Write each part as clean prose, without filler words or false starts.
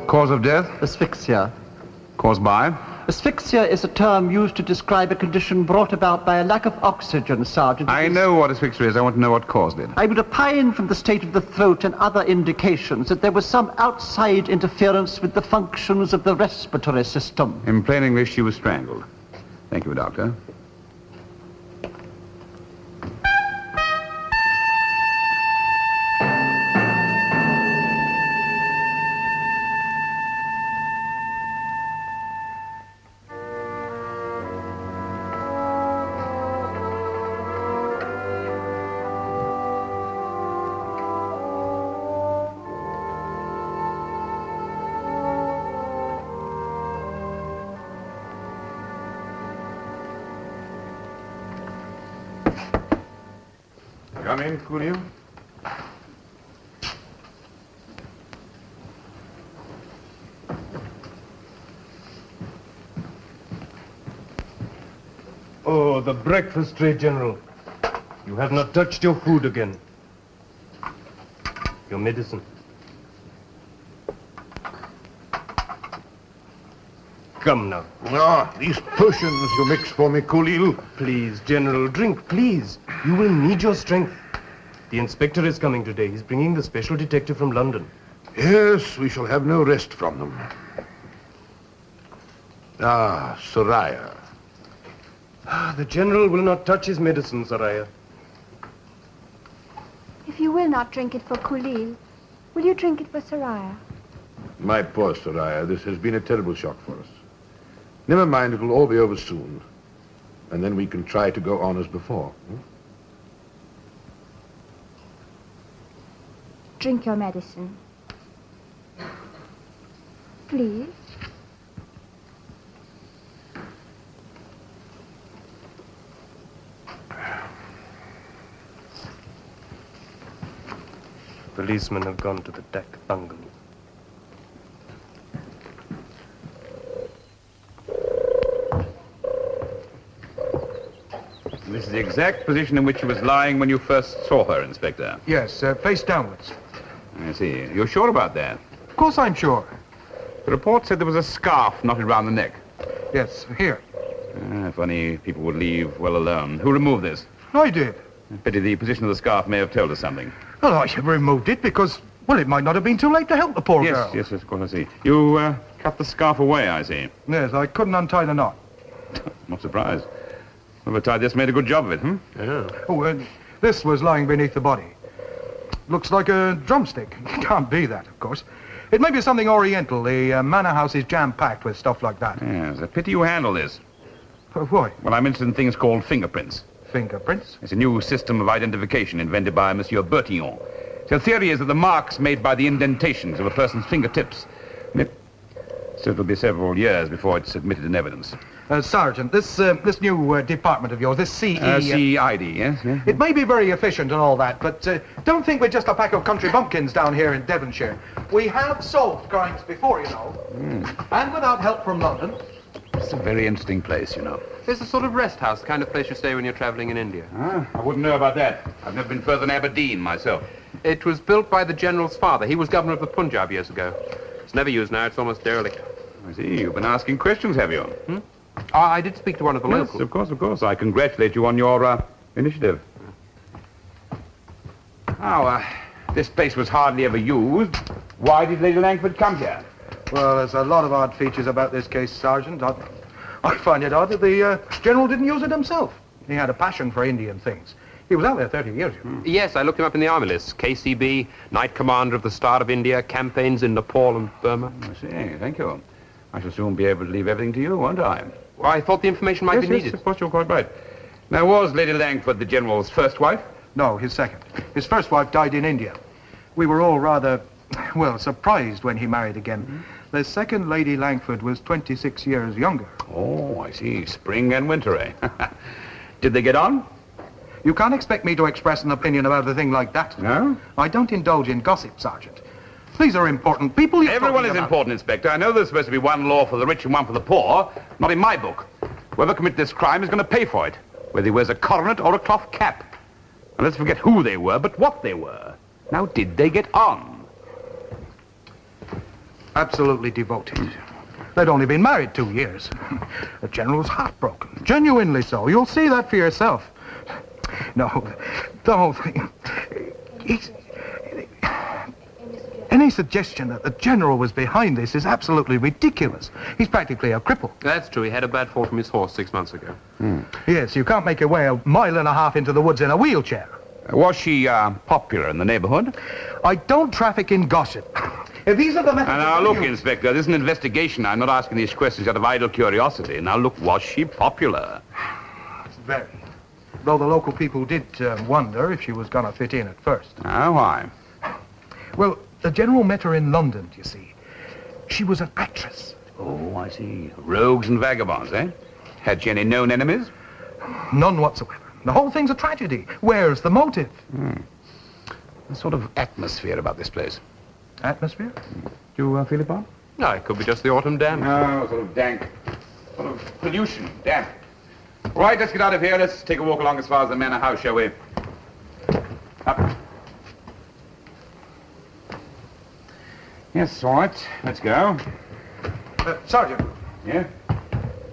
Cause of death? Asphyxia. Caused by? Asphyxia is a term used to describe a condition brought about by a lack of oxygen, Sergeant. I know what asphyxia is. I want to know what caused it. I would opine from the state of the throat and other indications that there was some outside interference with the functions of the respiratory system. In plain English, she was strangled. Thank you, Doctor. Come in, cool you. Oh, the breakfast tray, General. You have not touched your food again. Your medicine. Come now. Ah, these potions you mix for me, Kulil. Please, General, drink, please. You will need your strength. The inspector is coming today. He's bringing the special detective from London. Yes, we shall have no rest from them. Ah, Soraya. The General will not touch his medicine, Soraya. If you will not drink it for Kulil, will you drink it for Soraya? My poor Soraya, this has been a terrible shock for us. Never mind, it will all be over soon. And then we can try to go on as before. Drink your medicine. Please. Policemen have gone to the Dak bungalow. This is the exact position in which she was lying when you first saw her, Inspector. Yes, face downwards. I see. You're sure about that? Of course I'm sure. The report said there was a scarf knotted round the neck. Yes, here. Funny people would leave well alone. Who removed this? I did. Pity the position of the scarf may have told us something. Well, I removed it because, well, it might not have been too late to help the poor girl. Yes, of course, I see. You cut the scarf away, I see. Yes, I couldn't untie the knot. Not surprised. Whoever tied this made a good job of it, Yeah. Oh, this was lying beneath the body. Looks like a drumstick. Can't be that, of course. It may be something oriental. The manor house is jam-packed with stuff like that. Yes, a pity you handle this. Why? Well, I'm interested in things called fingerprints. Fingerprints? It's a new system of identification invented by Monsieur Bertillon. The theory is that the marks made by the indentations of a person's fingertips. So it'll be several years before it's admitted in evidence. Sergeant, this new department of yours, this CE... CID, yes? It may be very efficient and all that, but don't think we're just a pack of country bumpkins down here in Devonshire. We have solved crimes before, you know. And without help from London. It's a very interesting place, you know. It's a sort of rest house, the kind of place you stay when you're traveling in India. I wouldn't know about that. I've never been further than Aberdeen myself. It was built by the General's father. He was governor of the Punjab years ago. It's never used now. It's almost derelict. I see. You've been asking questions, have you? I did speak to one of the locals. Yes, of course. I congratulate you on your initiative. Now, this place was hardly ever used. Why did Lady Langford come here? Well, there's a lot of odd features about this case, Sergeant. I find it odd that the General didn't use it himself. He had a passion for Indian things. He was out there 30 years ago. Yes, I looked him up in the army list. KCB, Knight Commander of the Star of India, campaigns in Nepal and Burma. I see. Thank you. I shall soon be able to leave everything to you, won't I? Well, I thought the information might be needed. Yes, of course, you're quite right. Now, was Lady Langford the General's first wife? No, his second. His first wife died in India. We were all rather, well, surprised when he married again. The second Lady Langford was 26 years younger. Oh, I see. Spring and winter, eh? Did they get on? You can't expect me to express an opinion about a thing like that. No? I don't indulge in gossip, Sergeant. These are important people you're Everyone talking is about. important, Inspector. I know there's supposed to be one law for the rich and one for the poor. Not in my book. Whoever committed this crime is going to pay for it, whether he wears a coronet or a cloth cap. And let's forget who they were, but what they were. Now, did they get on? Absolutely devoted. They'd only been married 2 years. The General's heartbroken. Genuinely so. You'll see that for yourself. No, the whole thing. Any suggestion that the General was behind this is absolutely ridiculous. He's practically a cripple. That's true. He had a bad fall from his horse 6 months ago. Yes, you can't make your way 1.5 miles into the woods in a wheelchair. Was she popular in the neighborhood? I don't traffic in gossip. These are the methods... And now, look, Inspector, this is an investigation. I'm not asking these questions out of idle curiosity. Now, look, was she popular? Very. Though the local people did wonder if she was going to fit in at first. Oh, why? Well, the General met her in London, you see. She was an actress. Oh, I see. Rogues and vagabonds, eh? Had she any known enemies? None whatsoever. The whole thing's a tragedy. Where's the motive? A sort of atmosphere about this place. Atmosphere? Do you feel it, Bob? No, it could be just the autumn damp. No, sort of dank. Sort of pollution, damp. Right, let's get out of here. Let's take a walk along as far as the manor house, shall we? Up. Yes, all right. Let's go. Sergeant, Yeah?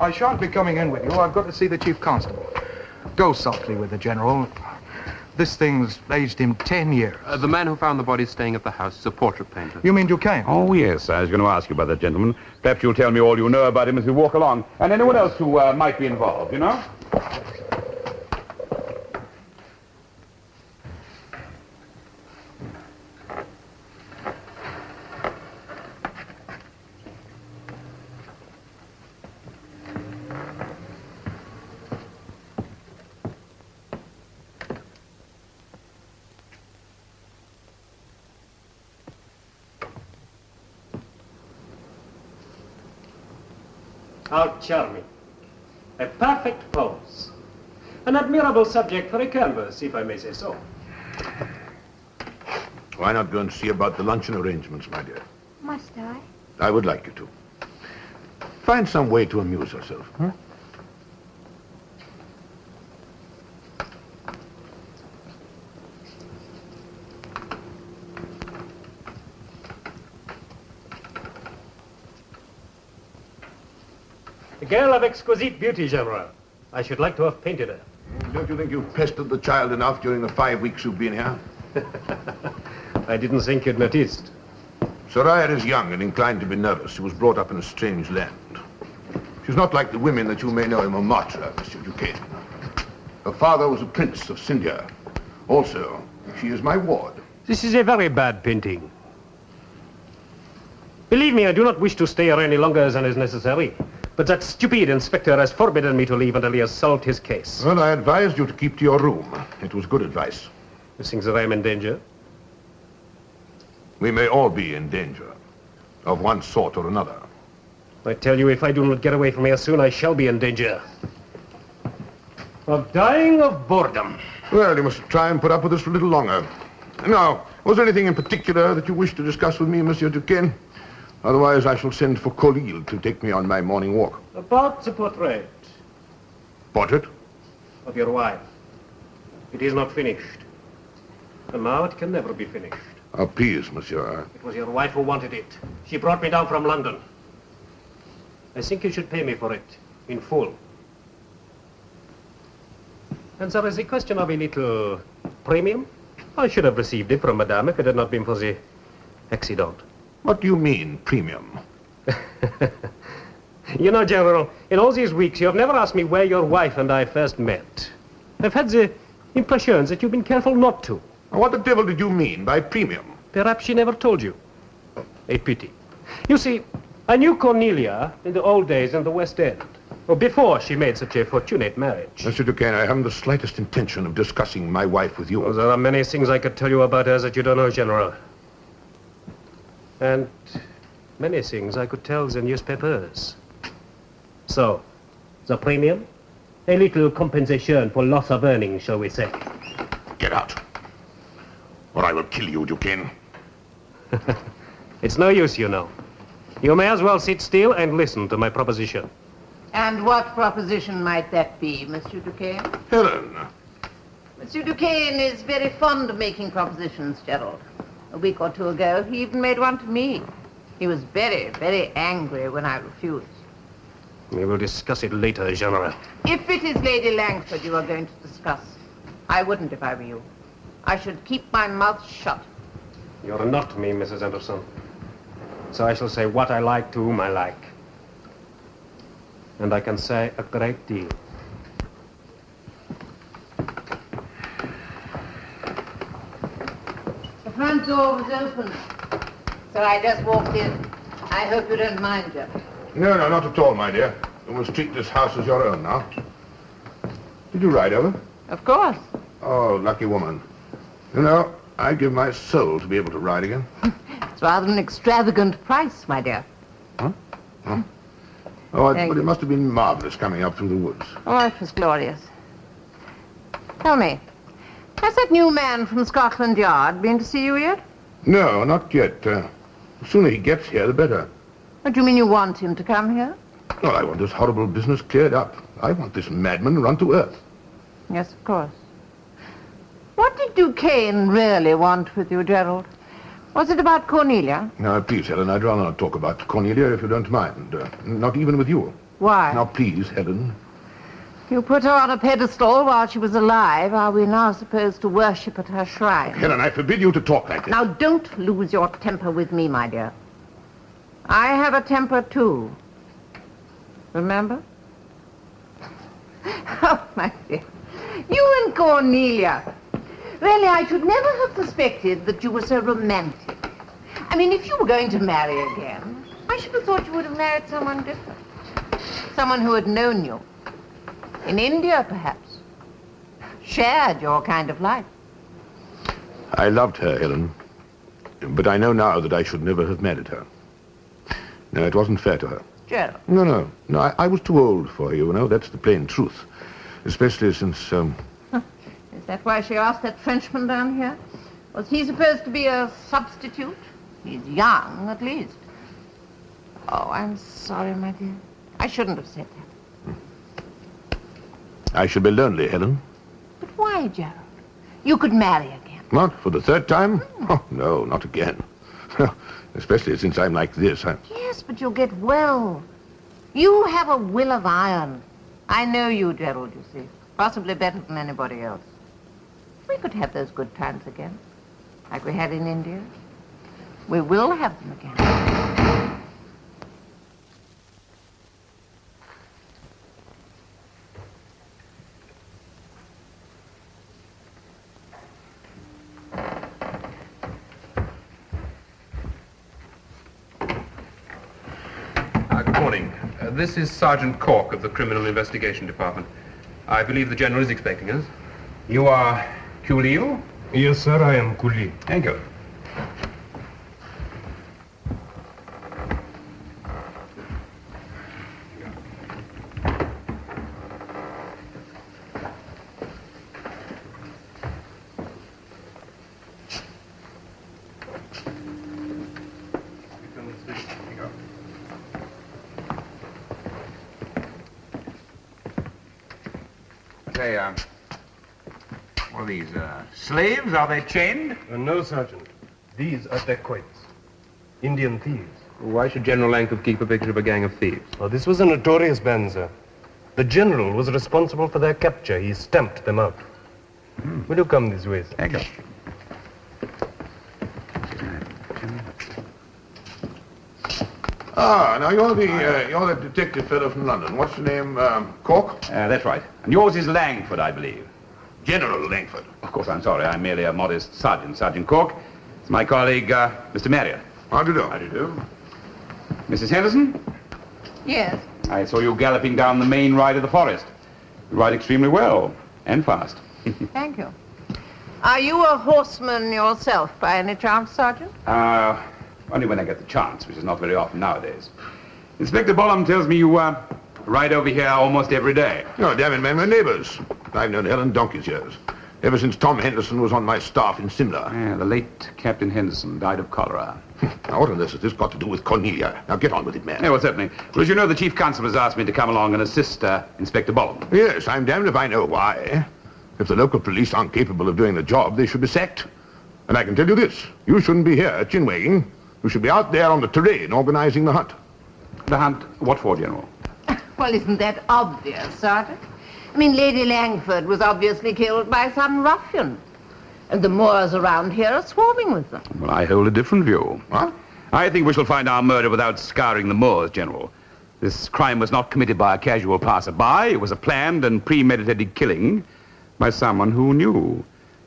I shan't be coming in with you. I've got to see the Chief Constable. Go softly with the General. This thing's aged him 10 years. The man who found the body staying at the house is a portrait painter. You mean Duquesne? Oh, yes. I was going to ask you about that gentleman. Perhaps you'll tell me all you know about him as we walk along. And anyone else who might be involved, you know? How charming. A perfect pose. An admirable subject for a canvas, if I may say so. Why not go and see about the luncheon arrangements, my dear? Must I? I would like you to. Find some way to amuse yourself. Huh? A girl of exquisite beauty, General. I should like to have painted her. Don't you think you've pestered the child enough during the 5 weeks you've been here? I didn't think you'd noticed. Soraya is young and inclined to be nervous. She was brought up in a strange land. She's not like the women that you may know in Montmartre, Monsieur Duquesne. Her father was a prince of Sindhia. Also, she is my ward. This is a very bad painting. Believe me, I do not wish to stay here any longer than is necessary. But that stupid inspector has forbidden me to leave until he has solved his case. Well, I advised you to keep to your room. It was good advice. You think that I am in danger? We may all be in danger, of one sort or another. I tell you, if I do not get away from here soon, I shall be in danger. Of dying of boredom. Well, you must try and put up with this for a little longer. Now, was there anything in particular that you wish to discuss with me, Monsieur Duquesne? Otherwise, I shall send for Colil to take me on my morning walk. About the portrait Portrait? of your wife. It is not finished. And now it can never be finished. Oh, please, monsieur. It was your wife who wanted it. She brought me down from London. I think you should pay me for it, in full. And there is a question of a little premium. I should have received it from Madame if it had not been for the accident. What do you mean, premium? You know, General, in all these weeks, you have never asked me where your wife and I first met. I've had the impression that you've been careful not to. What the devil did you mean by premium? Perhaps she never told you. A pity. You see, I knew Cornelia in the old days in the West End. Oh, before she made such a fortunate marriage. Mr. Duquesne, I haven't the slightest intention of discussing my wife with you. Oh, there are many things I could tell you about her that you don't know, General. And many things I could tell the newspapers. So, the premium? A little compensation for loss of earnings, shall we say. Get out, or I will kill you, Duquesne. It's no use, you know. You may as well sit still and listen to my proposition. And what proposition might that be, Monsieur Duquesne? Helen. Monsieur Duquesne is very fond of making propositions, Gerald. A week or two ago, he even made one to me. He was very, very angry when I refused. We will discuss it later, General. If it is Lady Langford you are going to discuss, I wouldn't if I were you. I should keep my mouth shut. You're not me, Mrs. Anderson. So I shall say what I like to whom I like. And I can say a great deal. The front door was open, so I just walked in. I hope you don't mind, Jeff. No, not at all, my dear. You must treat this house as your own now. Did you ride over? Of course. Oh, lucky woman. You know, I'd give my soul to be able to ride again. It's rather an extravagant price, my dear. Huh? Oh, but it must have been marvelous coming up through the woods. Oh, it was glorious. Tell me, has that new man from Scotland Yard been to see you yet? No, not yet. The sooner he gets here, the better. What do you mean you want him to come here? Well, I want this horrible business cleared up. I want this madman run to earth. Yes, of course. What did Duquesne really want with you, Gerald? Was it about Cornelia? Now, please, Helen, I'd rather not talk about Cornelia, if you don't mind. Not even with you. Why? Now, please, Helen. You put her on a pedestal while she was alive. Are we now supposed to worship at her shrine? Helen, I forbid you to talk like this. Now, don't lose your temper with me, my dear. I have a temper, too. Remember? Oh, my dear. You and Cornelia. Really, I should never have suspected that you were so romantic. I mean, if you were going to marry again, I should have thought you would have married someone different. Someone who had known you. In India, perhaps. Shared your kind of life. I loved her, Helen. But I know now that I should never have married her. No, it wasn't fair to her. Gerald. No, I was too old for her, you know. That's the plain truth. Especially since, Is that why she asked that Frenchman down here? Was he supposed to be a substitute? He's young, at least. Oh, I'm sorry, my dear. I shouldn't have said that. I shall be lonely, Helen. But why, Gerald? You could marry again. What, for the third time? Oh, no, not again. Especially since I'm like this. Yes, but you'll get well. You have a will of iron. I know you, Gerald, you see. Possibly better than anybody else. We could have those good times again, like we had in India. We will have them again. Good morning. This is Sergeant Cork of the Criminal Investigation Department. I believe the General is expecting us. You are Kulil? Yes, sir, I am Kuli. Thank you. Say, what are these, slaves? Are they chained? No, Sergeant. These are dacoits. Indian thieves. Why should General Langford keep a picture of a gang of thieves? Oh, this was a notorious band, sir. The general was responsible for their capture. He stamped them out. Will you come this way, sir? Thank you. Ah, now you're the detective fellow from London. What's your name, Cork? That's right. And yours is Langford, I believe. General Langford. Of course, I'm sorry. I'm merely a modest sergeant, Sergeant Cork. It's my colleague, Mr. Marriott. How do you do? How do you do? Mrs. Henderson? Yes. I saw you galloping down the main ride of the forest. You ride extremely well and fast. Thank you. Are you a horseman yourself, by any chance, Sergeant? Only when I get the chance, which is not very often nowadays. Inspector Bollum tells me you ride over here almost every day. Oh, damn it, man, we're neighbors. I've known Helen donkey's years. Ever since Tom Henderson was on my staff in Simla. Yeah, the late Captain Henderson died of cholera. Now, what on earth has this got to do with Cornelia? Now, get on with it, man. Yeah, well, certainly. Well, as you know, the Chief Constable has asked me to come along and assist Inspector Bollum. Yes, I'm damned if I know why. If the local police aren't capable of doing the job, they should be sacked. And I can tell you this, you shouldn't be here chin-wagging. You should be out there on the terrain organizing the hunt. The hunt? What for, General? Well, isn't that obvious, Sergeant? I mean, Lady Langford was obviously killed by some ruffian. And the moors around here are swarming with them. Well, I hold a different view. What? I think we shall find our murder without scouring the moors, General. This crime was not committed by a casual passer-by. It was a planned and premeditated killing by someone who knew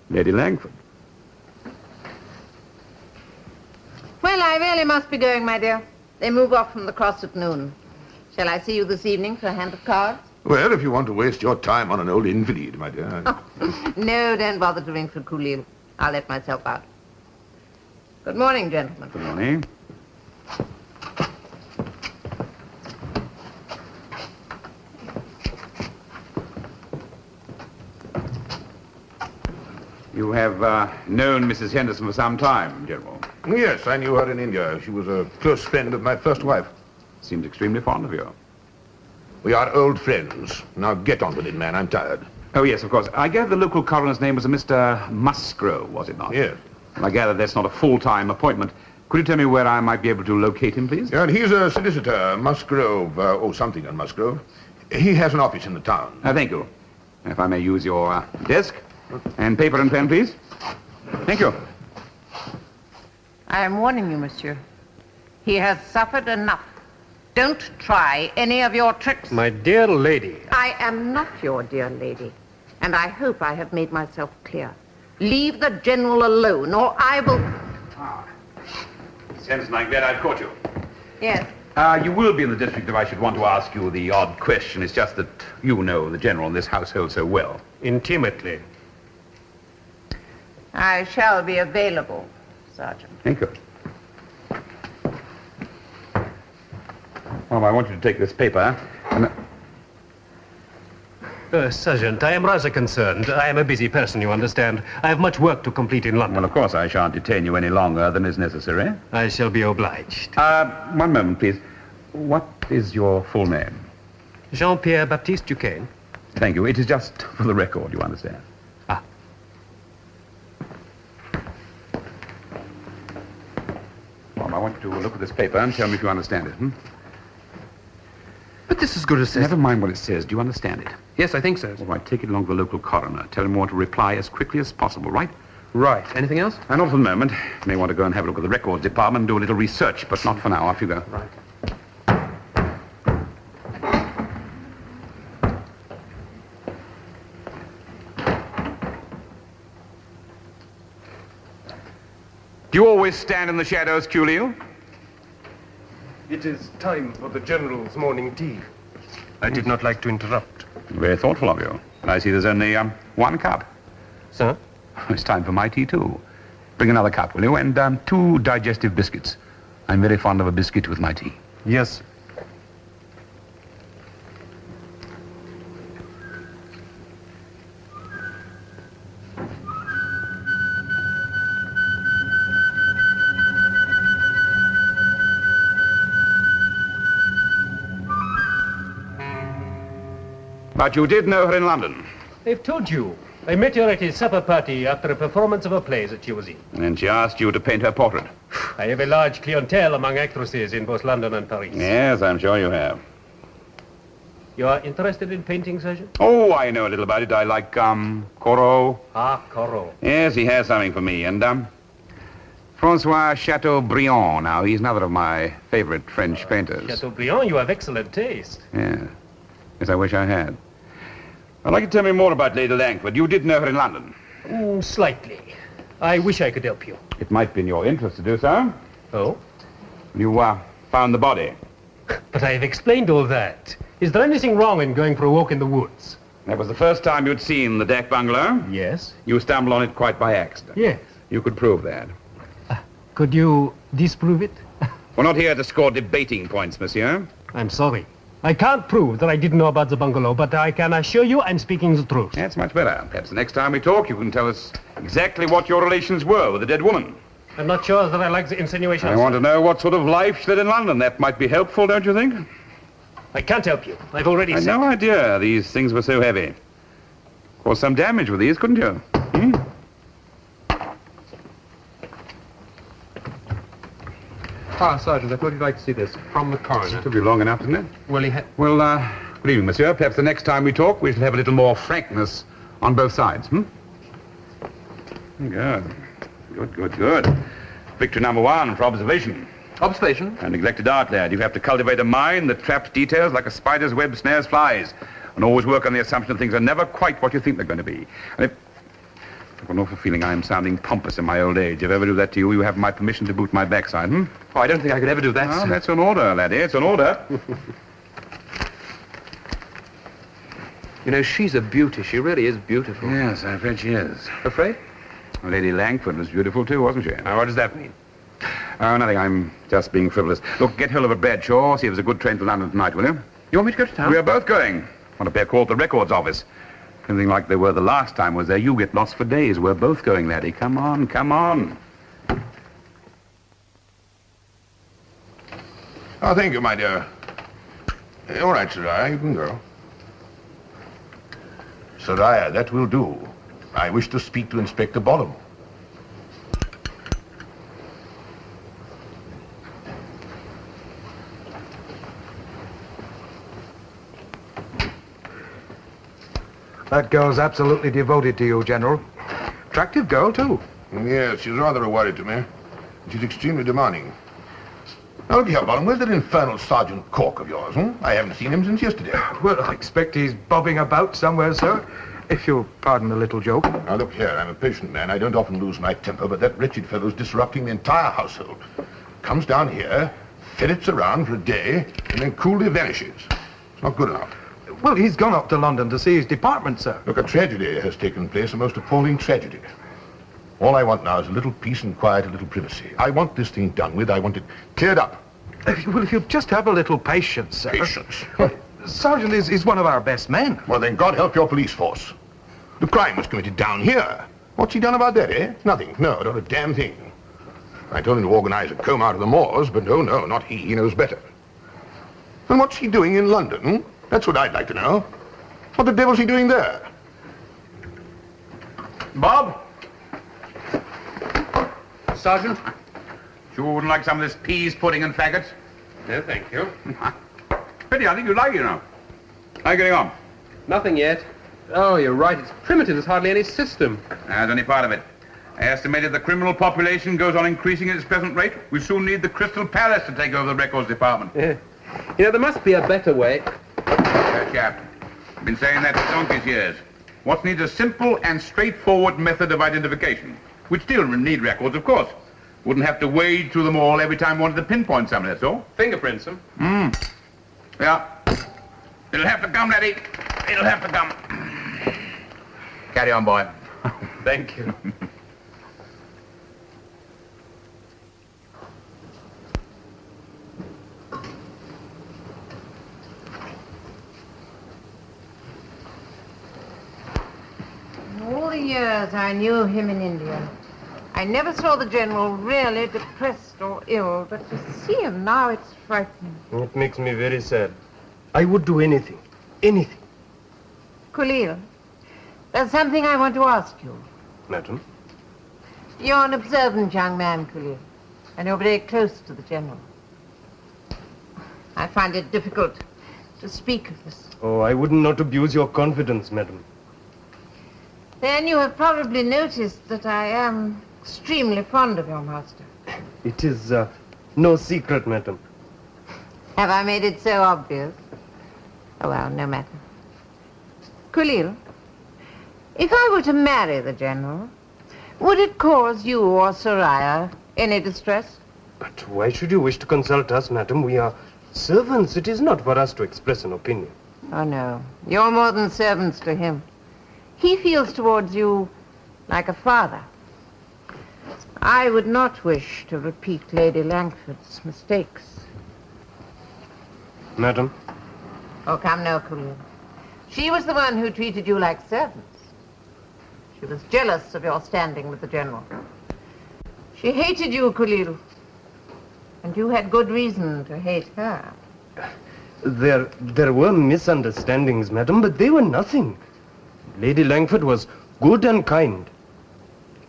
Lady Langford. Well, I really must be going, my dear. They move off from the cross at noon. Shall I see you this evening for a hand of cards? Well, if you want to waste your time on an old invalid, my dear. No, don't bother to ring for Kulil. I'll let myself out. Good morning, gentlemen. Good morning. You have known Mrs. Henderson for some time, General. Yes, I knew her in India. She was a close friend of my first wife. Seems extremely fond of you. We are old friends. Now get on with it, man. I'm tired. Oh, yes, of course. I gather the local coroner's name was a Mr. Musgrove, was it not? Yes. Well, I gather that's not a full-time appointment. Could you tell me where I might be able to locate him, please? Yeah, and he's a solicitor, Musgrove, something on Musgrove. He has an office in the town. Thank you. If I may use your desk. And paper and pen, please. Thank you. I am warning you, monsieur. He has suffered enough. Don't try any of your tricks. My dear lady. I am not your dear lady. And I hope I have made myself clear. Leave the general alone, or I will... Miss Henderson, I'm glad I've caught you. Yes. You will be in the district if I should want to ask you the odd question. It's just that you know the general in this household so well. Intimately. I shall be available, Sergeant. Thank you. Well, I want you to take this paper and... Sergeant, I am rather concerned. I am a busy person, you understand. I have much work to complete in London. Well, of course, I shan't detain you any longer than is necessary. I shall be obliged. One moment, please. What is your full name? Jean-Pierre Baptiste Duquesne. Thank you. It is just for the record, you understand. Ah. Well, I want you to look at this paper and tell me if you understand it, But this is good as says. Never mind what it says. Do you understand it? Yes, I think so. All right, take it along to the local coroner. Tell him what to reply as quickly as possible, right? Right. Anything else? And not for the moment. You may want to go and have a look at the records department and do a little research, but not for now. Off you go. Right. Do you always stand in the shadows, Culio? It is time for the General's morning tea. I did not like to interrupt. Very thoughtful of you. And I see there's only one cup. Sir? It's time for my tea, too. Bring another cup, will you? And 2 digestive biscuits. I'm very fond of a biscuit with my tea. Yes. But you did know her in London. They've told you. I met her at a supper party after a performance of a play that she was in. And she asked you to paint her portrait. I have a large clientele among actresses in both London and Paris. Yes, I'm sure you have. You are interested in painting, Sergeant? Oh, I know a little about it. I like, Corot. Ah, Corot. Yes, he has something for me. And, Francois Chateaubriand. Now, he's another of my favorite French painters. Chateaubriand, you have excellent taste. Yeah. Yes, I wish I had. I'd like you to tell me more about Lady Langford. You did know her in London. Slightly. I wish I could help you. It might be in your interest to do so. Oh? You, found the body. But I have explained all that. Is there anything wrong in going for a walk in the woods? That was the first time you'd seen the deck bungalow? Yes. You stumbled on it quite by accident? Yes. You could prove that. Could you disprove it? We're not here to score debating points, monsieur. I'm sorry. I can't prove that I didn't know about the bungalow, but I can assure you I'm speaking the truth. That's much better. Perhaps the next time we talk, you can tell us exactly what your relations were with the dead woman. I'm not sure that I like the insinuation. I want to know what sort of life she led in London. That might be helpful, don't you think? I can't help you. I've already I had said... no idea these things were so heavy. Caused some damage with these, couldn't you? Hmm? Sergeant, I thought you'd like to see this from the coroner. It'll be long enough, isn't it? Well, Well, good evening, monsieur. Perhaps the next time we talk, we shall have a little more frankness on both sides, hmm? Good. Good. Victory number 1 for observation. Observation? And neglected art, lad. You have to cultivate a mind that traps details like a spider's web snares flies, and always work on the assumption that things are never quite what you think they're going to be. And if... I've an awful feeling I am sounding pompous in my old age. If I ever do that to you, you have my permission to boot my backside, hmm? Oh, I don't think I could ever do that, Well, sir. that's an order, laddie. It's an order. You know, she's a beauty. She really is beautiful. Yes, I'm afraid she is. Afraid? Lady Langford was beautiful, too, wasn't she? Now, what does that mean? Oh, nothing. I'm just being frivolous. Look, get hold of a Bradshaw. See if there's a good train to London tonight, will you? You want me to go to town? We are both going. On a pair called the Records Office. Anything like they were the last time was there. You get lost for days. We're both going, laddie. Come on, come on. Oh, thank you, my dear. All right, Soraya, you can go. Soraya, that will do. I wish to speak to Inspector Bollum. That girl's absolutely devoted to you, General. Attractive girl, too. Yes, she's rather a worry to me. She's extremely demanding. Now, look here, Bollum, where's that infernal Sergeant Cork of yours, hmm? I haven't seen him since yesterday. Well, I expect he's bobbing about somewhere, sir. If you'll pardon the little joke. Now, look here, I'm a patient man. I don't often lose my temper, but that wretched fellow's disrupting the entire household. Comes down here, ferrets around for a day, and then coolly vanishes. It's not good enough. Well, he's gone up to London to see his department, sir. Look, a tragedy has taken place, a most appalling tragedy. All I want now is a little peace and quiet, a little privacy. I want this thing done with. I want it cleared up. Well, if you'll just have a little patience, sir. Patience. Well, Sergeant is one of our best men. Well, then God help your police force. The crime was committed down here. What's he done about that, eh? Nothing. No, not a damn thing. I told him to organize a comb out of the moors, but no, not he. He knows better. And what's he doing in London? That's what I'd like to know. What the devil's he doing there? Bob? Sergeant? Sure wouldn't like some of this peas pudding and faggots? No, thank you. Pity, I think you'd like it, you know. How are you getting on? Nothing yet. Oh, you're right. It's primitive. There's hardly any system. That's only part of it. I estimated the criminal population goes on increasing at its present rate. We soon need the Crystal Palace to take over the records department. Yeah. You know, there must be a better way. Chap. I've been saying that for donkey's years. What needs a simple and straightforward method of identification. We'd still need records, of course. Wouldn't have to wade through them all every time we wanted to pinpoint something, that's all. Fingerprints them. Yeah. It'll have to come, laddie. It'll have to come. Carry on, boy. Thank you. All the years I knew him in India, I never saw the General really depressed or ill, but to see him now, it's frightening. It makes me very sad. I would do anything. Khalil, there's something I want to ask you. Madam? You're an observant young man, Khalil, and you're very close to the General. I find it difficult to speak of this. Oh, I would not abuse your confidence, madam. Then you have probably noticed that I am extremely fond of your master. It is no secret, madam. Have I made it so obvious? Oh, well, no matter. Khalil, if I were to marry the General, would it cause you or Soraya any distress? But why should you wish to consult us, madam? We are Servants, it is not for us to express an opinion. Oh, no. You're more than servants to him. He feels towards you like a father. I would not wish to repeat Lady Langford's mistakes. Madam? Oh, come now, Khalil. She was the one who treated you like servants. She was jealous of your standing with the general. She hated you, Khalil. And you had good reason to hate her. There were misunderstandings, madam, but they were nothing. Lady Langford was good and kind.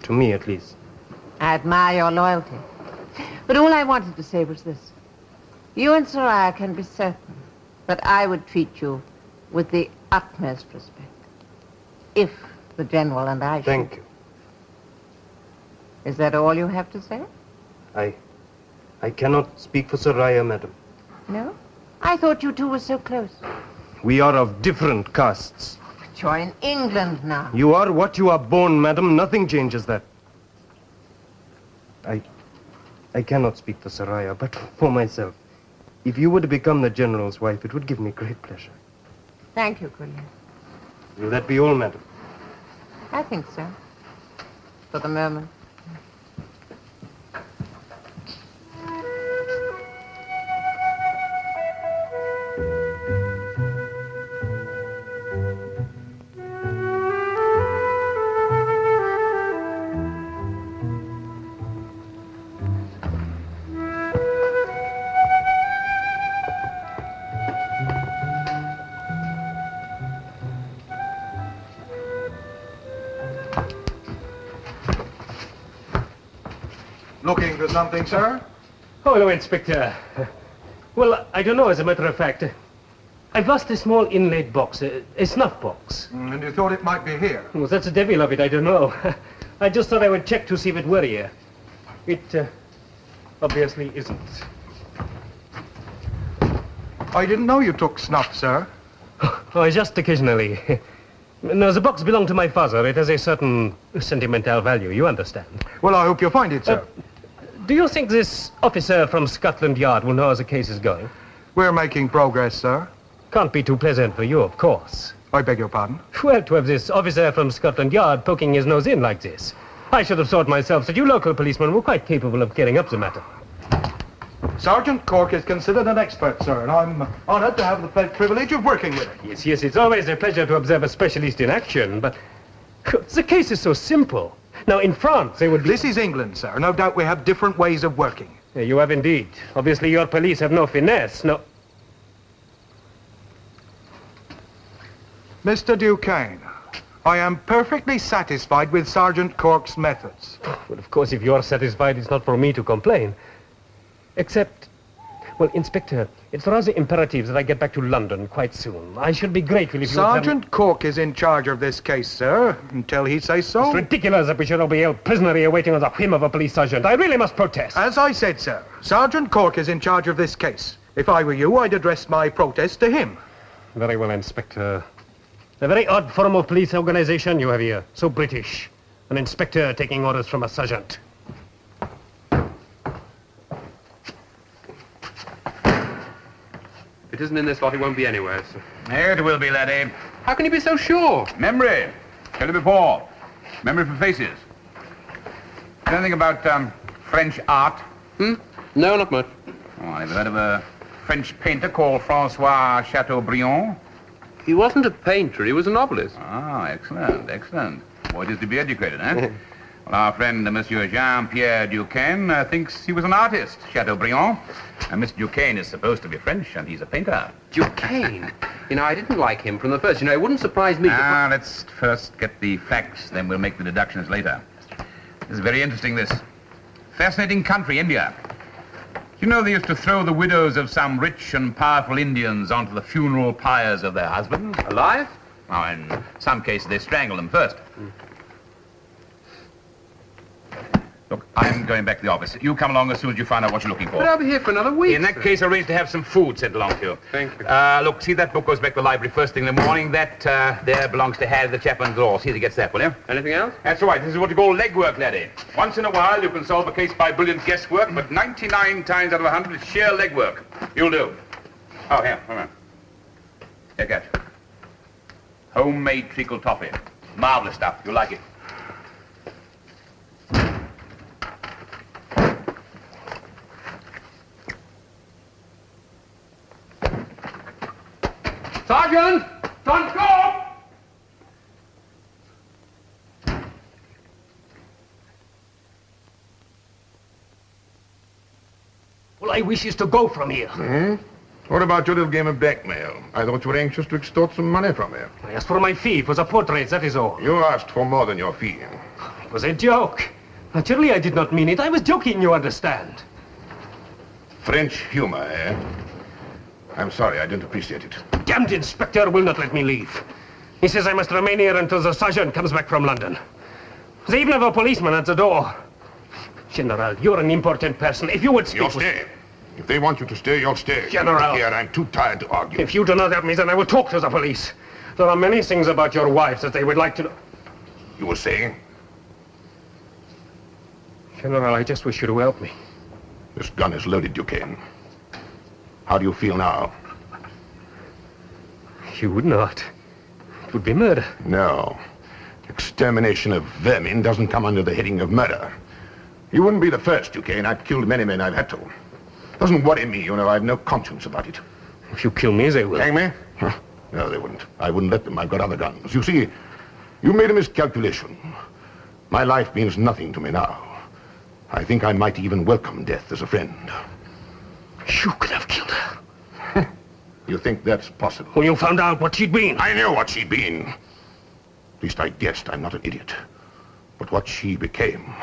To me, at least. I admire your loyalty. But all I wanted to say was this. You and Soraya can be certain that I would treat you with the utmost respect. If the general and I should. Thank you. Is that all you have to say? I cannot speak for Soraya, madam. No? I thought you two were so close. We are of different castes. But you're in England now. You are what you are born, madam. Nothing changes that. I cannot speak for Soraya, but for myself. If you were to become the general's wife, it would give me great pleasure. Thank you, Khalil. Will that be all, madam? I think so. For the moment. Looking for something, sir? Oh, hello, Inspector. Well, I don't know, as a matter of fact. I've lost a small inlaid box, a snuff box. And you thought it might be here? Well, that's the devil of it, I don't know. I just thought I would check to see if it were here. It obviously isn't. I didn't know you took snuff, sir. Oh, just occasionally. No, the box belonged to my father. It has a certain sentimental value, you understand. Well, I hope you'll find it, sir. Do you think this officer from Scotland Yard will know how the case is going? We're making progress, sir. Can't be too pleasant for you, of course. I beg your pardon? Well, to have this officer from Scotland Yard poking his nose in like this. I should have thought myself that you local policemen were quite capable of clearing up the matter. Sergeant Cork is considered an expert, sir, and I'm honored to have the privilege of working with him. Yes, it's always a pleasure to observe a specialist in action, but the case is so simple. Now, in France, they would be... This is England, sir. No doubt we have different ways of working. Yeah, you have indeed. Obviously, your police have no finesse, no... Mr. Duquesne, I am perfectly satisfied with Sergeant Cork's methods. Well, of course, if you're satisfied, it's not for me to complain. Except, well, Inspector, it's rather imperative that I get back to London quite soon. I should be grateful if you... Sergeant Cork is in charge of this case, sir, until he says so. It's ridiculous that we should all be held prisoner here waiting on the whim of a police sergeant. I really must protest. As I said, sir, Sergeant Cork is in charge of this case. If I were you, I'd address my protest to him. Very well, Inspector. A very odd form of police organization you have here. So British. An inspector taking orders from a sergeant. If it isn't in this lot, it won't be anywhere, sir. It will be, laddie. How can you be so sure? Memory. Tell you before. Memory for faces. Anything about French art? No, not much. Oh, have you heard of a French painter called Francois Chateaubriand? He wasn't a painter, he was a novelist. Ah, excellent, excellent. Boy, it is to be educated, eh? Well, our friend, Monsieur Jean-Pierre Duquesne, thinks he was an artist, Chateaubriand. And Mr. Duquesne is supposed to be French, and he's a painter. Duquesne? You know, I didn't like him from the first. You know, it wouldn't surprise me. Let's first get the facts, then we'll make the deductions later. This is very interesting, this. Fascinating country, India. You know they used to throw the widows of some rich and powerful Indians onto the funeral pyres of their husbands? Alive? Now, in some cases, they strangle them first. Look, I'm going back to the office. You come along as soon as you find out what you're looking for. But I'll be here for another week. In that case, arrange to have some food sent along to you. Thank you. Look, see that book goes back to the library first thing in the morning. That there belongs to Harry the chaplain's law. See that he gets that, will you? Anything else? That's right. This is what you call legwork, laddie. Once in a while, you can solve a case by brilliant guesswork, but 99 times out of 100, it's sheer legwork. You'll do. Oh, here, come on. Here, catch. Homemade treacle toffee. Marvelous stuff. You'll like it. Sergeant! Sergeant Cork! Well, I wishes to go from here. Hmm? What about your little game of blackmail? I thought you were anxious to extort some money from me. I asked for my fee. It was a portrait, that is all. You asked for more than your fee. It was a joke. Naturally, I did not mean it. I was joking, you understand. French humor, eh? I'm sorry, I didn't appreciate it. Damned inspector will not let me leave. He says I must remain here until the sergeant comes back from London. They even have a policeman at the door. General, you're an important person. If you would speak... You'll stay. If they want you to stay, you'll stay. General. Here, I'm too tired to argue. If you do not help me, then I will talk to the police. There are many things about your wife that they would like to know. You were saying? General, I just wish you to help me. This gun is loaded, Duquesne. How do you feel now? You would not. It would be murder. No. Extermination of vermin doesn't come under the heading of murder. You wouldn't be the first, Duquesne. I've killed many men I've had to. Doesn't worry me, you know. I've no conscience about it. If you kill me, they will. Hang me? Huh. No, they wouldn't. I wouldn't let them. I've got other guns. You see, you made a miscalculation. My life means nothing to me now. I think I might even welcome death as a friend. You could have killed her. You think that's possible? When you found out what she'd been. I knew what she'd been. At least I guessed. I'm not an idiot. But what she became,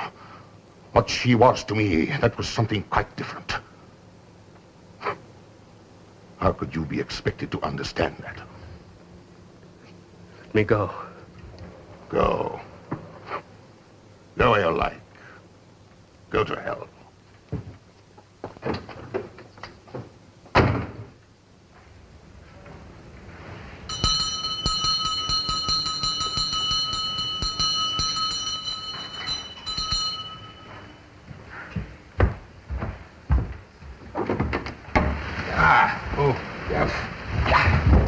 what she was to me, that was something quite different. How could you be expected to understand that? Let me go. Go. Go where you like. Go to hell.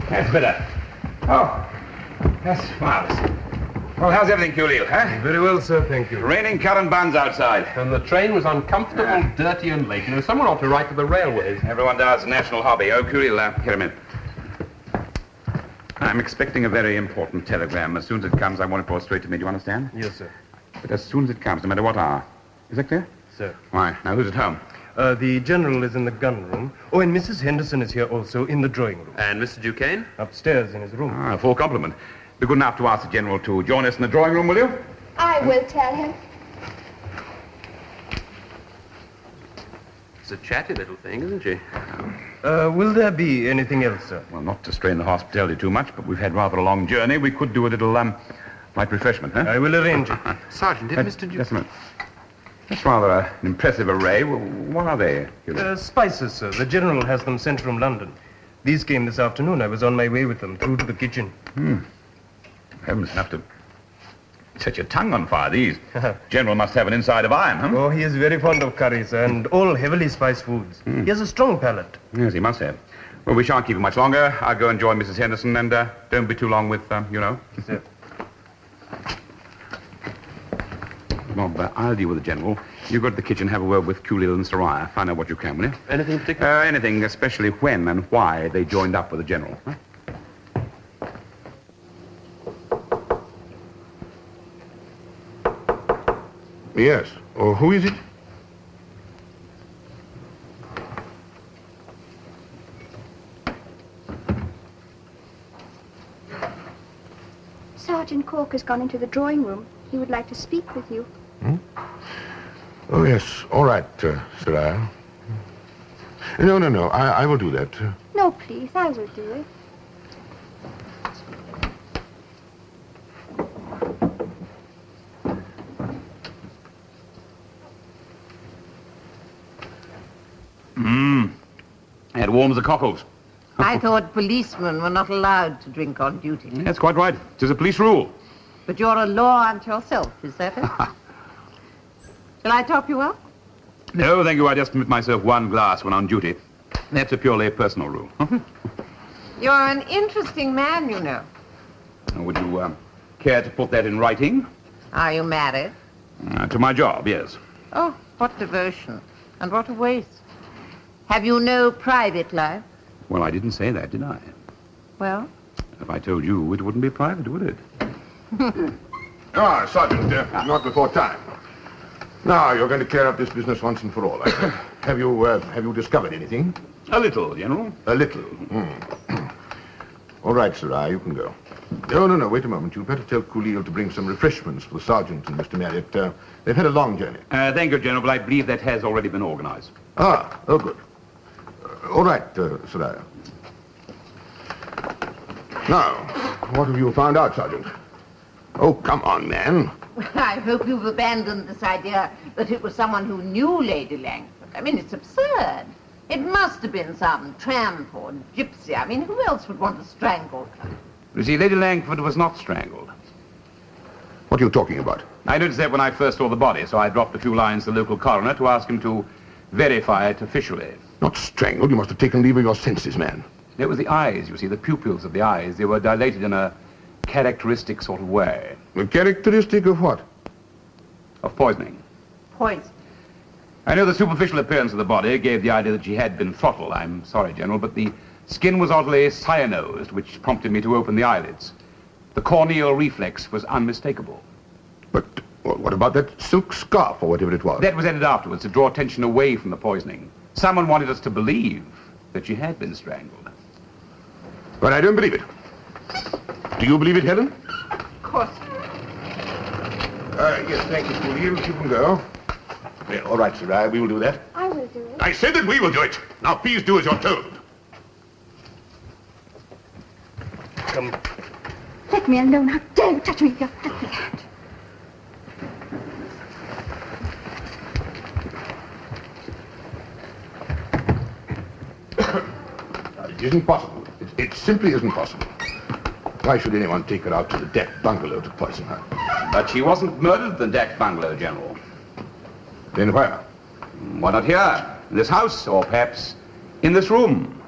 That's better. Oh, that's marvelous. Well, how's everything, Khalil, huh? Very well, sir, thank you. Raining currant buns outside. And the train was uncomfortable, dirty, and late. You know, someone ought to write to the railways. Everyone does. National hobby. Oh, Khalil, here a minute. I'm expecting a very important telegram. As soon as it comes, I want it brought straight to me. Do you understand? Yes, sir. But as soon as it comes, no matter what hour. Is that clear? Sir. Why? Now, who's at home? The general is in the gun room. Oh, and Mrs. Henderson is here also, in the drawing room. And Mr. Duquesne? Upstairs in his room. Ah, full compliment. Be good enough to ask the general to join us in the drawing room, will you? I will tell him. It's a chatty little thing, isn't she? Will there be anything else, sir? Well, not to strain the hospitality too much, but we've had rather a long journey. We could do a little, light refreshment, huh? I will arrange it. Sergeant, did Mr. Just a minute. That's rather an impressive array. What are they? Spices, sir. The general has them sent from London. These came this afternoon. I was on my way with them through to the kitchen. Heavens, enough to set your tongue on fire, these. General must have an inside of iron, huh? Oh, he is very fond of curries and all heavily spiced foods. He has a strong palate. Yes, he must have. Well, we shan't keep him much longer. I'll go and join Mrs. Henderson, and don't be too long with, you know. Sir. Bob, I'll deal with the general. You go to the kitchen, have a word with Khalil and Soraya. Find out what you can, will you? Anything particular? Anything, especially when and why they joined up with the general. Huh? Yes. Oh, who is it? Sergeant Cork has gone into the drawing room. He would like to speak with you. Oh, yes. All right, Soraya. No. I will do that. No, please, I will do it. It warms the cockles. I thought policemen were not allowed to drink on duty. That's quite right. It is a police rule. But you're a law unto yourself, is that it? Shall I top you up? No, thank you. I just permit myself one glass when on duty. That's a purely personal rule. You're an interesting man, you know. Would you care to put that in writing? Are you married? To my job, yes. Oh, what devotion. And what a waste. Have you no private life? Well, I didn't say that, did I? Well? If I told you, it wouldn't be private, would it? Sergeant, not before time. Now, you're going to clear up this business once and for all. Have you discovered anything? A little, General. A little. All right, Sirrah, you can go. No, wait a moment. You'd better tell Cooleel to bring some refreshments for the sergeant and Mr. Marriott. They've had a long journey. Thank you, General, but I believe that has already been organized. Oh, good. All right, Sirrah. Now, what have you found out, Sergeant? Oh, come on, man. Well, I hope you've abandoned this idea that it was someone who knew Lady Langford. I mean, it's absurd. It must have been some tramp or gypsy. I mean, who else would want to strangle her? You see, Lady Langford was not strangled. What are you talking about? I noticed that when I first saw the body, so I dropped a few lines to the local coroner to ask him to verify it officially. Not strangled. You must have taken leave of your senses, man. It was the eyes, you see, the pupils of the eyes. They were dilated in a characteristic sort of way. A characteristic of what? Of poisoning. Poison. I know the superficial appearance of the body gave the idea that she had been throttled. I'm sorry, General, but the skin was oddly cyanosed, which prompted me to open the eyelids. The corneal reflex was unmistakable. But what about that silk scarf or whatever it was? That was added afterwards to draw attention away from the poisoning. Someone wanted us to believe that she had been strangled. But I don't believe it. Do you believe it, Helen? Of course. Yes, thank you, Cooleel. You can go. Yeah, all right, Sirrah, we will do that. I will do it. I said that we will do it. Now, please do as you're told. Come. Let me alone. How dare you touch me with your filthy hand? It isn't possible. It simply isn't possible. Why should anyone take her out to the deck bungalow to poison her? But she wasn't murdered at the deck bungalow, General. Then where? Why not here? In this house, or perhaps in this room?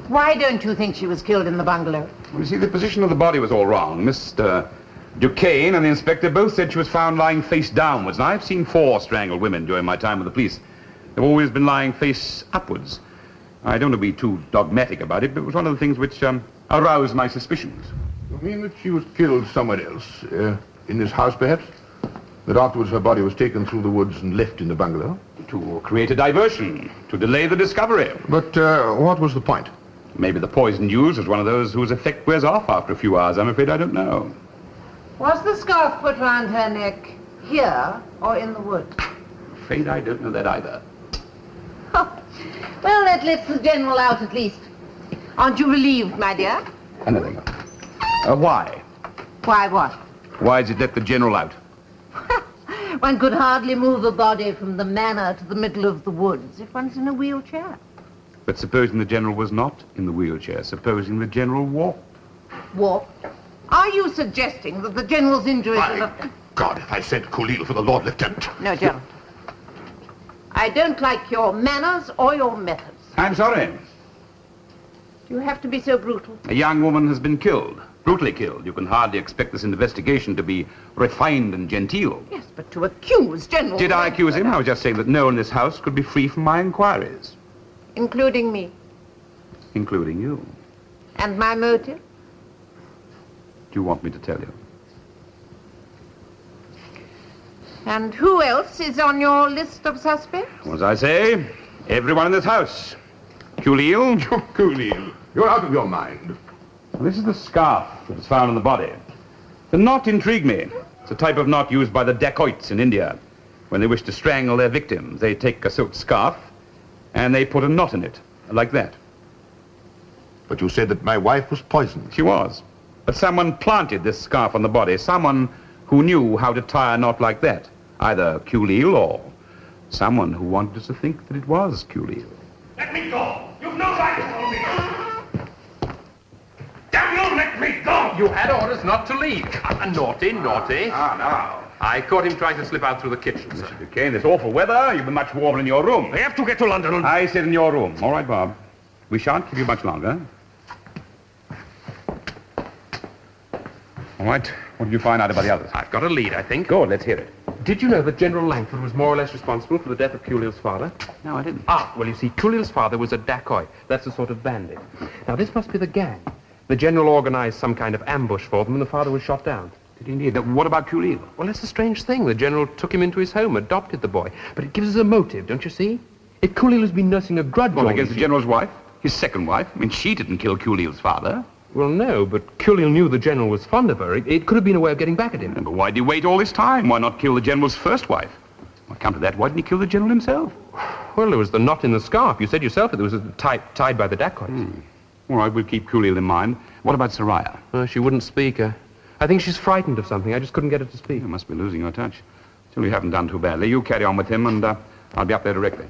Why don't you think she was killed in the bungalow? You see, the position of the body was all wrong. Mr. Duquesne and the inspector both said she was found lying face downwards. Now, I've seen 4 strangled women during my time with the police. They've always been lying face upwards. I don't want to be too dogmatic about it, but it was one of the things which aroused my suspicions. You mean that she was killed somewhere else? In this house, perhaps? That afterwards her body was taken through the woods and left in the bungalow? To create a diversion, to delay the discovery. But what was the point? Maybe the poison used was one of those whose effect wears off after a few hours. I'm afraid I don't know. Was the scarf put round her neck here or in the woods? I'm afraid I don't know that either. Well, that lets the General out at least. Aren't you relieved, my dear? Anything. Why? Why what? Why is it let the General out? One could hardly move a body from the manor to the middle of the woods if one's in a wheelchair. But supposing the General was not in the wheelchair, supposing the General walked. Walked? Are you suggesting that the General's injuries are... God, if I sent Cooleel for the Lord Lieutenant. No, General. I don't like your manners or your methods. I'm sorry. You have to be so brutal. A young woman has been killed, brutally killed. You can hardly expect this investigation to be refined and genteel. Yes, but to accuse General... Did I accuse him? I was just saying that no one in this house could be free from my inquiries. Including me. Including you. And my motive? Do you want me to tell you? And who else is on your list of suspects? As I say, everyone in this house. Cooleel. Cooleel, you're out of your mind. Well, this is the scarf that was found on the body. The knot intrigued me. It's a type of knot used by the dacoits in India. When they wish to strangle their victims, they take a silk scarf and they put a knot in it, like that. But you said that my wife was poisoned. She was. But someone planted this scarf on the body. Someone who knew how to tie a knot like that. Either Cooleel or someone who wanted us to think that it was Cooleel. Let me go! You've no right to hold me! Damn you, let me go! You had orders not to leave. Naughty, naughty. Now. I caught him trying to slip out through the kitchen, sir. Mr. Duquesne, this awful weather, you'll be much warmer in your room. I have to get to London. I sit in your room. All right, Bob. We shan't keep you much longer. All right. What did you find out about the others? I've got a lead, I think. Good, let's hear it. Did you know that General Langford was more or less responsible for the death of Culleal's father? No, I didn't. Ah, well, you see, Culleal's father was a dacoit. That's a sort of bandit. Now, this must be the gang. The general organized some kind of ambush for them, and the father was shot down. Did he indeed? What about Culleal? Well, that's a strange thing. The general took him into his home, adopted the boy. But it gives us a motive, don't you see? If Culleal has been nursing a grudge Against the general's wife? His second wife? I mean, she didn't kill Culleal's father. Well, no, but Culleal knew the general was fond of her. It could have been a way of getting back at him. But why did he wait all this time? Why not kill the general's first wife? Well, come to that, why didn't he kill the general himself? Well, there was the knot in the scarf. You said yourself that there was a tied by the dacoits. All right, we'll keep Culleal in mind. What about Soraya? She wouldn't speak. I think she's frightened of something. I just couldn't get her to speak. You must be losing your touch. Still, you haven't done too badly. You carry on with him, and I'll be up there directly.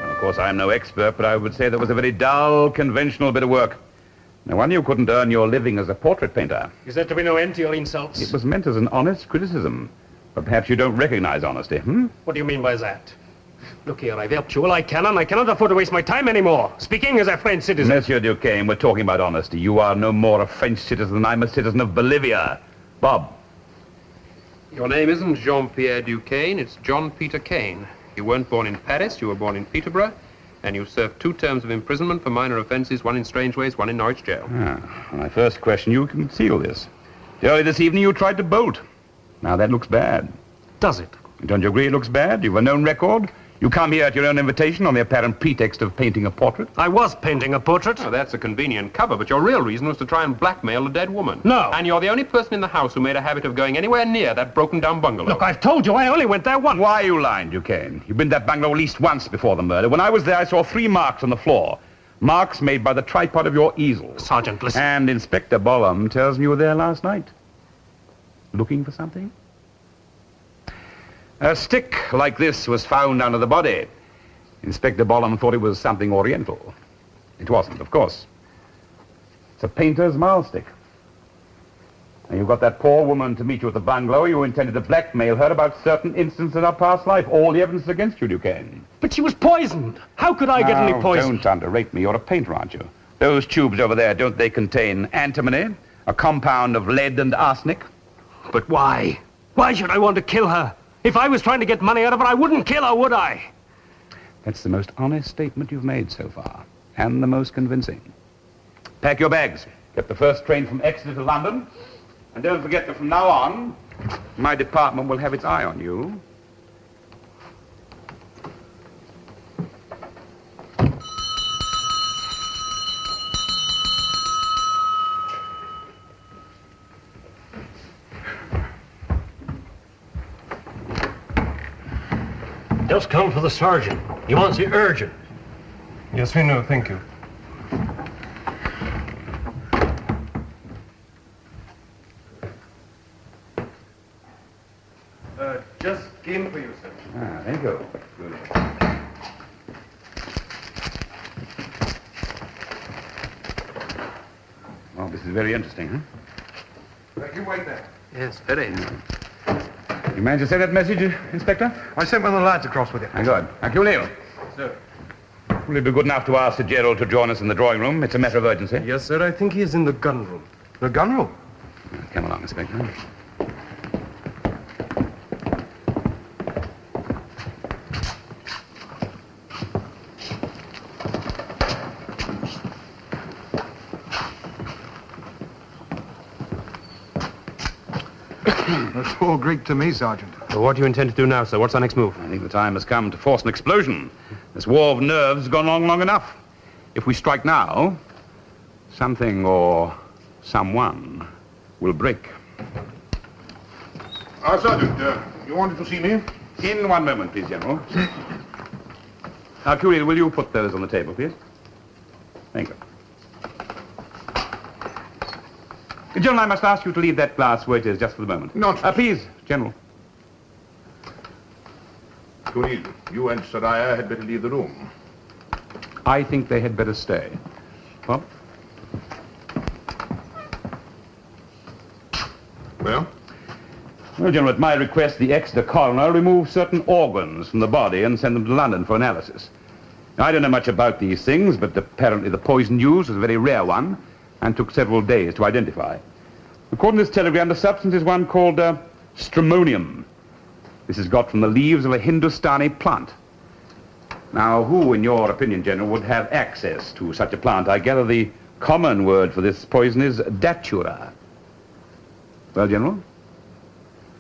Of course, I'm no expert, but I would say that was a very dull, conventional bit of work. No wonder you couldn't earn your living as a portrait painter. Is there to be no end to your insults? It was meant as an honest criticism. But perhaps you don't recognize honesty, What do you mean by that? Look here, I've helped you all I can, and I cannot afford to waste my time anymore. Speaking as a French citizen. Monsieur Duquesne, we're talking about honesty. You are no more a French citizen than I'm a citizen of Bolivia. Bob. Your name isn't Jean-Pierre Duquesne, it's John Peter Kane. You weren't born in Paris, you were born in Peterborough, and you served 2 terms of imprisonment for minor offences, 1 in Strangeways, 1 in Norwich jail. My first question, you conceal this. Early this evening you tried to bolt. Now that looks bad. Does it? Don't you agree it looks bad? You've a known record. You come here at your own invitation on the apparent pretext of painting a portrait. I was painting a portrait. Oh, that's a convenient cover, but your real reason was to try and blackmail a dead woman. No. And you're the only person in the house who made a habit of going anywhere near that broken-down bungalow. Look, I've told you I only went there once. Why are you lying, Duquesne? You've been to that bungalow at least once before the murder. When I was there, I saw 3 marks on the floor. Marks made by the tripod of your easel. Sergeant, listen. And Inspector Bollum tells me you were there last night. Looking for something? A stick like this was found under the body. Inspector Bollum thought it was something oriental. It wasn't, of course. It's a painter's mailstick. And you got that poor woman to meet you at the bungalow. You intended to blackmail her about certain incidents in her past life. All the evidence against you, Duquesne. But she was poisoned. How could I get any poison? Don't underrate me. You're a painter, aren't you? Those tubes over there, don't they contain antimony? A compound of lead and arsenic? But why? Why should I want to kill her? If I was trying to get money out of her, I wouldn't kill her, would I? That's the most honest statement you've made so far, and the most convincing. Pack your bags. Get the first train from Exeter to London, and don't forget that from now on, my department will have its eye on you. Just come for the sergeant. He wants you urgent. Yes, we know, thank you. Just came for you, sir. Thank you. Good. Well, this is very interesting, You wait there. Yes, very. You managed to send that message, Inspector? I sent one of the lads across with it. Good. Thank you, Neil. Sir. Will you be good enough to ask Sir Gerald to join us in the drawing room? It's a matter of urgency. Yes, sir, I think he is in the gun room. The gun room? Come along, Inspector. That's all Greek to me, Sergeant. Well, what do you intend to do now, sir? What's our next move? I think the time has come to force an explosion. This war of nerves has gone on long enough. If we strike now, something or someone will break. Sergeant, you wanted to see me? In one moment, please, General. Now, Curiel, will you put those on the table, please? Thank you. General, I must ask you to leave that glass where it is just for the moment. Nonsense. Please, General. Curiel, you and Saraya had better leave the room. I think they had better stay. What? Well? Well, General, at my request, the ex-coroner removed certain organs from the body and sent them to London for analysis. Now, I don't know much about these things, but apparently the poison used was a very rare one and took several days to identify. According to this telegram, the substance is one called stramonium. This is got from the leaves of a Hindustani plant. Now, who, in your opinion, General, would have access to such a plant? I gather the common word for this poison is datura. Well, General?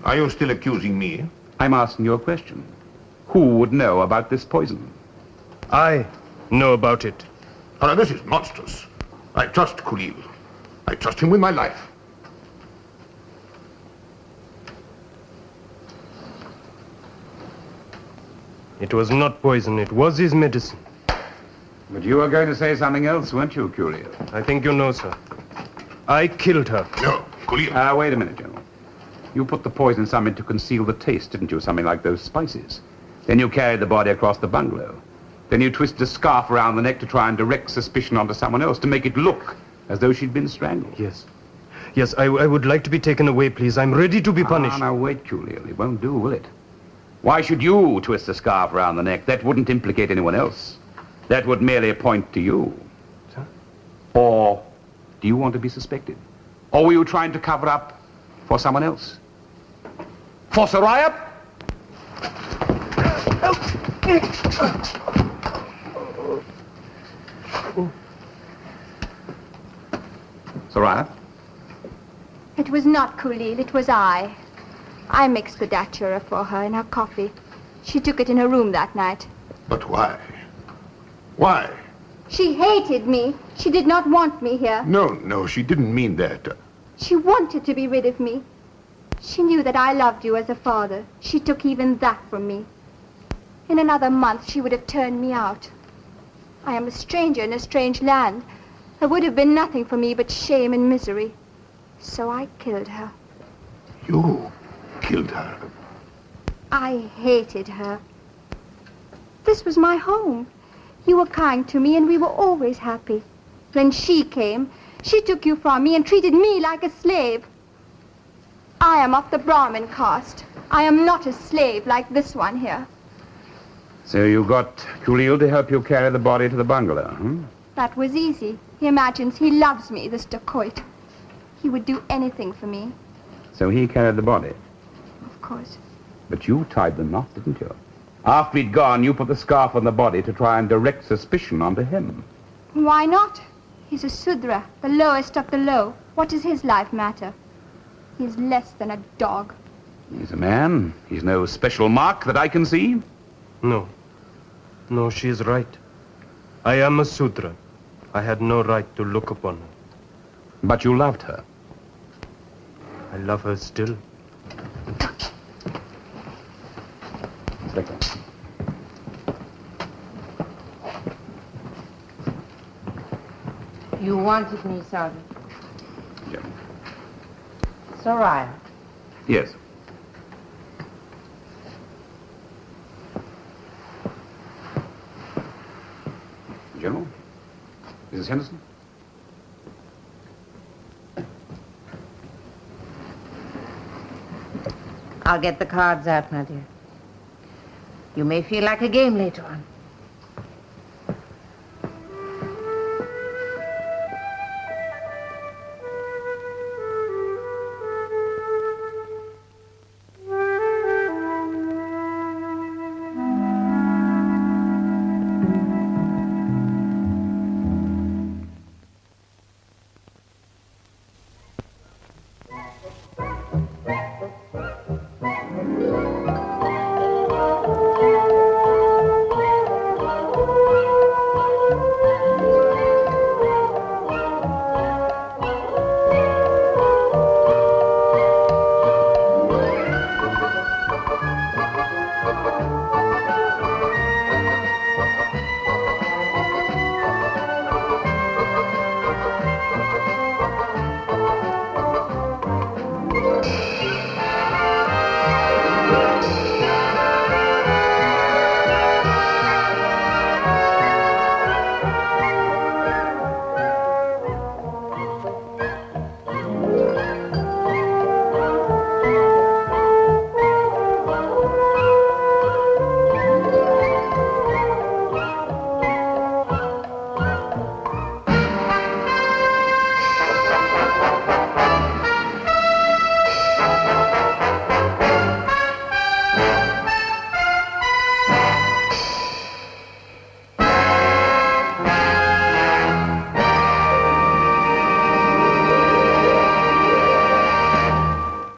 Are you still accusing me? I'm asking you a question. Who would know about this poison? I know about it. Oh, now, this is monstrous. I trust Curiel. I trust him with my life. It was not poison, it was his medicine. But you were going to say something else, weren't you, Curiel? I think you know, sir. I killed her. No, Curiel. Wait a minute, General. You put the poison in something to conceal the taste, didn't you? Something like those spices. Then you carried the body across the bungalow. Then you twisted a scarf around the neck to try and direct suspicion onto someone else, to make it look as though she'd been strangled. Yes. Yes, I would like to be taken away, please. I'm ready to be punished. Now, wait, Curiel. It won't do, will it? Why should you twist a scarf around the neck? That wouldn't implicate anyone else. That would merely point to you. Sir? Or do you want to be suspected? Or were you trying to cover up for someone else? For Saraya? Saraya? It was not Kulil, it was I. I mixed the datura for her in her coffee. She took it in her room that night. But why? Why? She hated me. She did not want me here. No, she didn't mean that. She wanted to be rid of me. She knew that I loved you as a father. She took even that from me. In another month, she would have turned me out. I am a stranger in a strange land. There would have been nothing for me but shame and misery. So I killed her. You killed her? I hated her. This was my home. You were kind to me and we were always happy. When she came, she took you from me and treated me like a slave. I am of the Brahmin caste. I am not a slave like this one here. So you got Curiel to help you carry the body to the bungalow, hmm? That was easy. He imagines he loves me, this dacoit. He would do anything for me. So he carried the body? Of course. But you tied the knot, didn't you? After he'd gone, you put the scarf on the body to try and direct suspicion onto him. Why not? He's a Sudra, the lowest of the low. What does his life matter? He's less than a dog. He's a man. He's no special mark that I can see. No. No, she is right. I am a Sudra. I had no right to look upon her. But you loved her. I love her still. Inspector. You wanted me, Sergeant. Yeah. Saraya. Yes. General? Mrs. Henderson? I'll get the cards out, my dear. You may feel like a game later on.